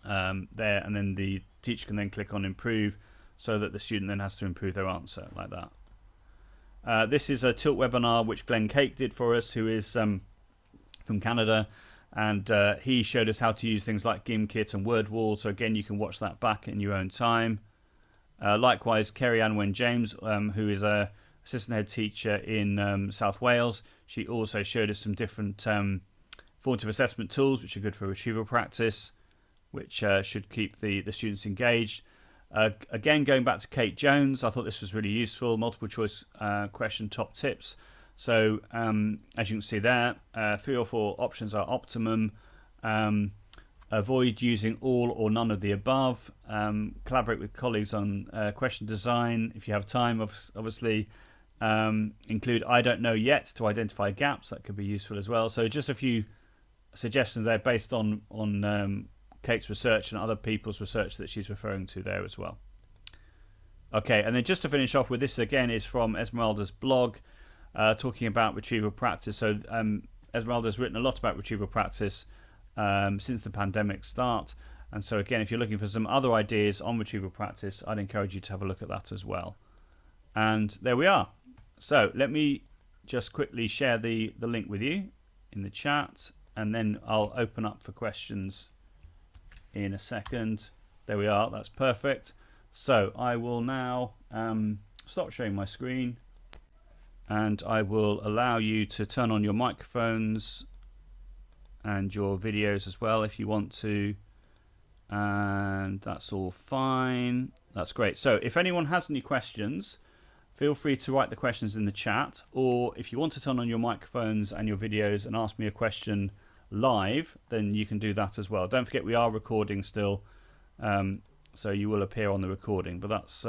B: there, and then the teacher can then click on improve, so that the student then has to improve their answer like that. This is a Tilt webinar which Glenn Cake did for us, who is from Canada, and he showed us how to use things like Gimkit and WordWall. So again, you can watch that back in your own time. Likewise, Kerry Ann Wen James, who is a assistant head teacher in South Wales, she also showed us some different formative assessment tools which are good for retrieval practice, which should keep the students engaged. Again, going back to Kate Jones, I thought this was really useful. Multiple choice question top tips. So as you can see there, 3 or 4 options are optimum. Avoid using all or none of the above. Collaborate with colleagues on question design if you have time, obviously. Include I don't know yet to identify gaps. That could be useful as well. So just a few suggestions there based on Kate's research and other people's research that she's referring to there as well. Okay, and then just to finish off with, this again is from Esmeralda's blog, talking about retrieval practice. So Esmeralda's written a lot about retrieval practice since the pandemic start, and so again, if you're looking for some other ideas on retrieval practice, I'd encourage you to have a look at that as well. And there we are. So let me just quickly share the link with you in the chat, and then I'll open up for questions in a second. There we are, that's perfect. So I will now stop sharing my screen, and I will allow you to turn on your microphones and your videos as well if you want to, and that's all fine. That's great. So if anyone has any questions, feel free to write the questions in the chat, or if you want to turn on your microphones and your videos and ask me a question live, then you can do that as well. Don't forget we are recording still, so you will appear on the recording, but that's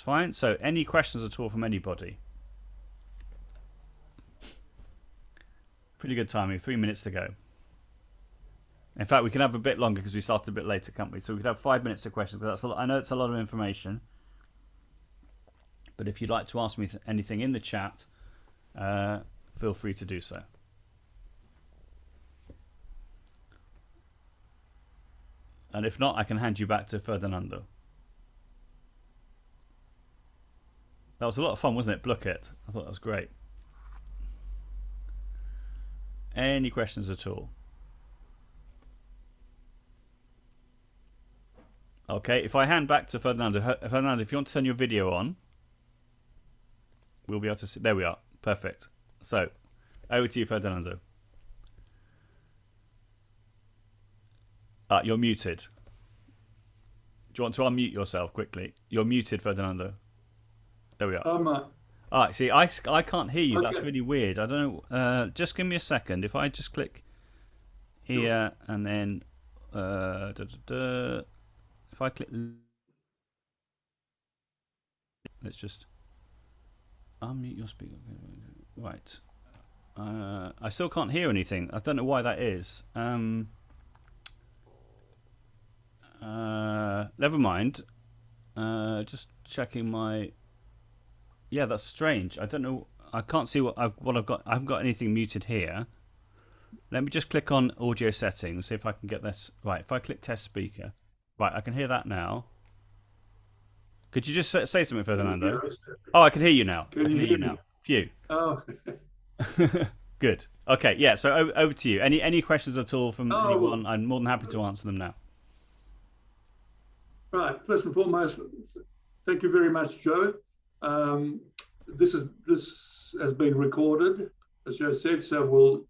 B: fine. So any questions at all from anybody? Pretty good timing, 3 minutes to go. In fact, we can have a bit longer because we started a bit later, can't we? So we could have 5 minutes of questions. Because I know it's a lot of information, but if you'd like to ask me anything in the chat, feel free to do so. And if not, I can hand you back to Ferdinando. That was a lot of fun, wasn't it? Block it. I thought that was great. Any questions at all? Okay, if I hand back to Ferdinando, Ferdinando, if you want to turn your video on, we'll be able to see. There we are. Perfect. So, over to you, Ferdinando. You're muted. Do you want to unmute yourself quickly? You're muted, Ferdinando. There we are. See, I can't hear you. Okay. That's really weird. I don't know. Just give me a second. If I just click here and then if I click, let's just unmute your speaker. Right. I still can't hear anything. I don't know why that is. Never mind. Just checking my. Yeah, that's strange. I don't know. I can't see what I've got. I haven't got anything muted here. Let me just click on audio settings, see if I can get this right. If I click test speaker, right, I can hear that now. Could you just say something, Ferdinando? Oh, I can hear you now. I can hear you now. Phew.
A: Oh.
B: Good. Okay. Yeah. So over to you. Any questions at all from anyone? I'm more than happy to answer them now.
A: Right. First and foremost, thank you very much, Joe. This has been recorded, as Joe said. So we'll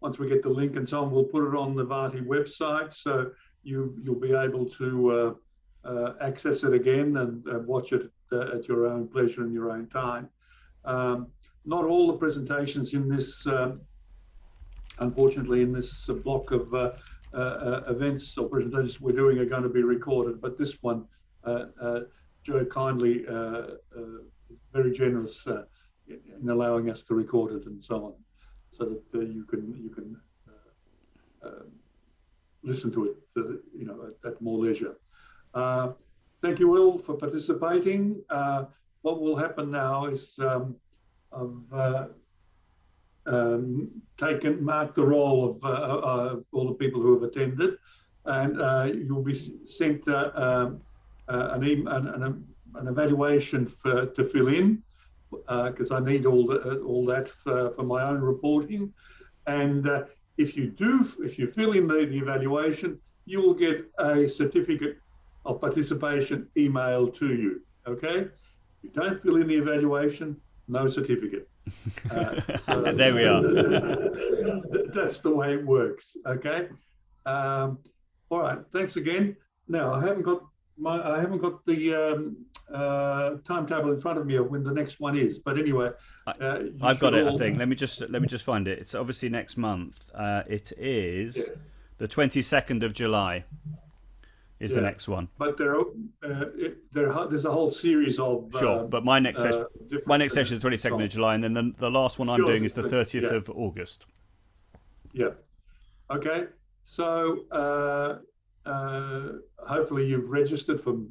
A: once we get the link and so on, we'll put it on the Varti website. So you'll be able to access it again and watch it at your own pleasure and your own time. Not all the presentations in this, unfortunately, in this block of events or presentations we're doing are going to be recorded, but this one, Joe kindly, very generous in allowing us to record it and so on, so that you can listen to it, at more leisure. Thank you all for participating. What will happen now is I've marked the roll of all the people who have attended, and you'll be sent an evaluation to fill in, because I need all that for my own reporting. And if you fill in the evaluation, you will get a certificate of participation emailed to you. Okay? If you don't fill in the evaluation, no certificate. So
B: there we are.
A: That's the way it works. Okay. All right. Thanks again. Now I haven't got the timetable in front of me of when the next one is. But anyway,
B: I've got it. I think. Let me just find it. It's obviously next month. It is the 22nd of July. Is the next one.
A: But there's a whole series of
B: sure. But my next session is the 22nd of July, and then the last one I'm doing is the 30th of August.
A: Yeah. Okay. So hopefully you've registered for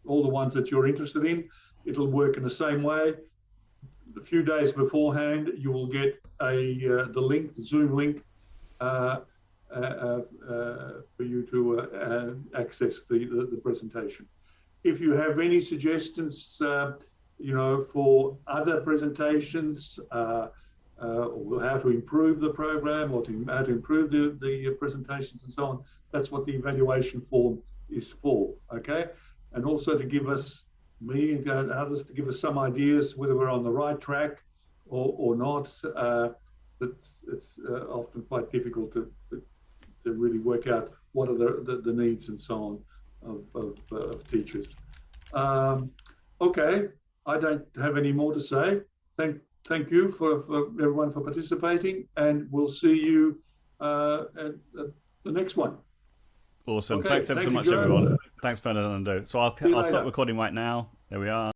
A: all the ones that you're interested in. It'll work in the same way. A few days beforehand, you will get the link, the Zoom link, for you to access the presentation. If you have any suggestions, for other presentations, or how to improve the program, or how to improve the presentations and so on, that's what the evaluation form is for. Okay, and also to give us, me and others, to give us some ideas whether we're on the right track or not. It's often quite difficult to really work out what are the needs and so on of teachers. Okay, I don't have any more to say. Thank you for everyone for participating, and we'll see you at the next one.
B: Awesome.
A: Okay,
B: Thanks ever so much, everyone. Thanks, Fernando. So I'll stop recording right now. There we are.